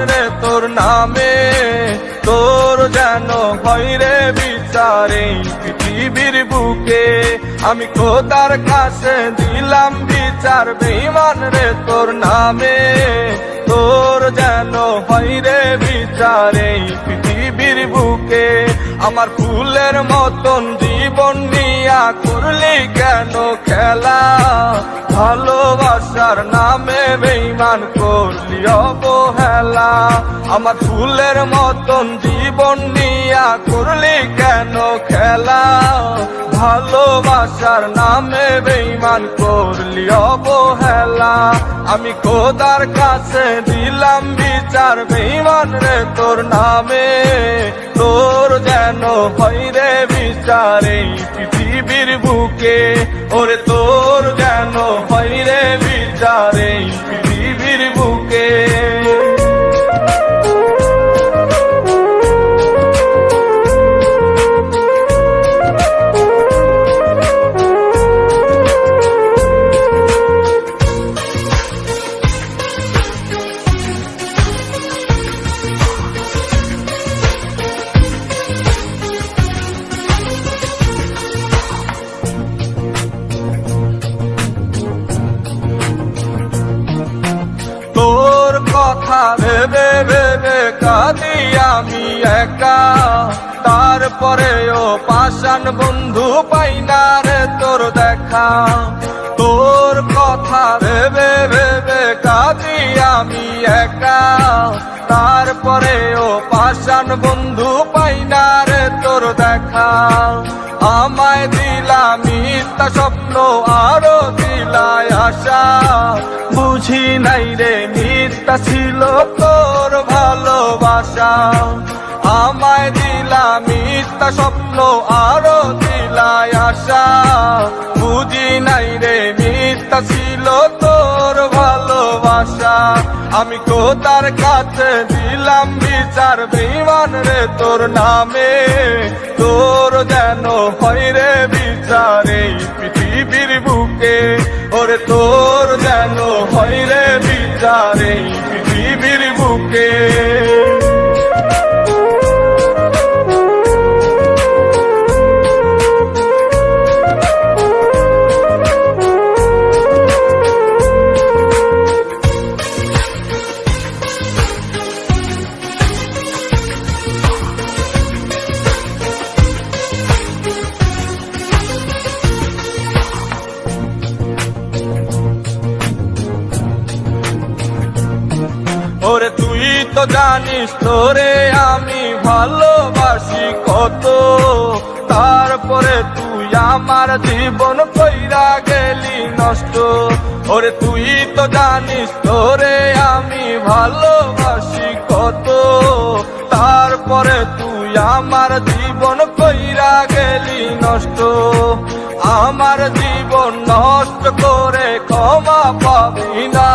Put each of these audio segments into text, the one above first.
রে তোর নামে, তোর যেন হয় রে বিচার এই পৃথিবীর বুকে। আমি খোদার কাছে দিলাম বিচার বেঈমান রে তোর নামে, তোর যেন হয় রে বিচার এই পৃথিবীর বুকে। আমার ফুলের মতন জীবন নিয়া করলি কেন খেলা, ভালোবাসার নামে বেঈমান করলি অবহেলা। আমার ফুলের মতন জীবন নিয়া করলি কেন খেলা, ভালোবাসার নামে বেঈমান করলি অবহেলা। আমি খোদার কাছে দিলাম বিচার বেঈমান রে তোর নামে, তোর যেন হয় রে বিচার এই পৃথিবীর বুকে। ওরে তোর যেন হয় রে বিচার এই পৃথিবীর বুকে। তোর কথা ভেবে ভেবে কাঁদি আমি একা, তারপরেও পাষাণ বন্ধু পাই না রে তোর দেখা। তোর কথা ভেবে ভেবে কাঁদি আমি একা, তারপরেও পাষাণ বন্ধু পাই না রে তোর দেখা। আমায় দিলা মিথ্যা স্বপ্ন আরো দিলায় আশা, বুঝি নাই রে মিথ্যা ছিল তোর ভালোবাসা। আমায় দিলা মিথ্যা স্বপ্ন আরো দিলায় আশা, বুঝি নাই রে মিথ্যা ছিল তোর ভালোবাসা। আমি খোদার কাছে দিলাম বিচার বেঈমান রে তোর নামে, তোর যেন হয় রে বিচার এই পৃথিবীর বুকে। ওরে তোর যেন হয় রে বিচার এই পৃথিবীর বুকে। ওরে তুই তো জানিস তোরে আমি ভালোবাসি কত, তারপরে তুই আমার জীবন কইরা গেলি নষ্ট। ওরে তুই তো জানিস তোরে আমি ভালোবাসি কত, তারপরে তুই আমার জীবন কইরা গেলি নষ্ট। আমার জীবন নষ্ট করে ক্ষমা পাবি না,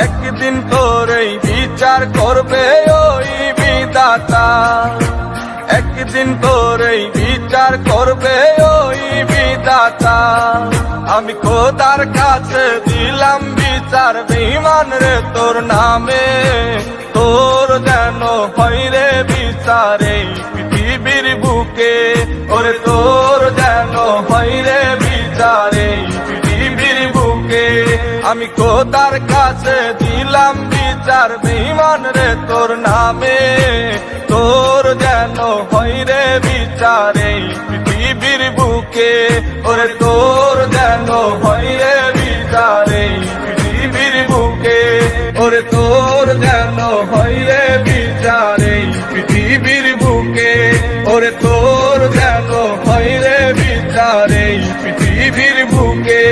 একদিন তোরই বিচার করবে ওই বিধাতা। একদিন তোরই বিচার করবে ওই বিধাতা। আমি খোদার কাছে দিলাম বিচার বেঈমান রে তোর নামে, তোর যেন হয় রে বিচার এই পৃথিবীর বুকে। ওরে তোর যেন হয় রে বিচার এই পৃথিবীর বুকে। আমি খোদার কাছে দিলাম বিচার বেঈমান রে তোর নামে, তোর যেন হয় রে বিচার এই পৃথিবীর বুকে। ওরে তোর যেন হয় রে বিচার এই পৃথিবীর বুকে। ওরে তোর যেন হয় রে বিচার এই পৃথিবীর বুকে। ওরে তোর যেন হয় রে বিচার এই পৃথিবীর বুকে।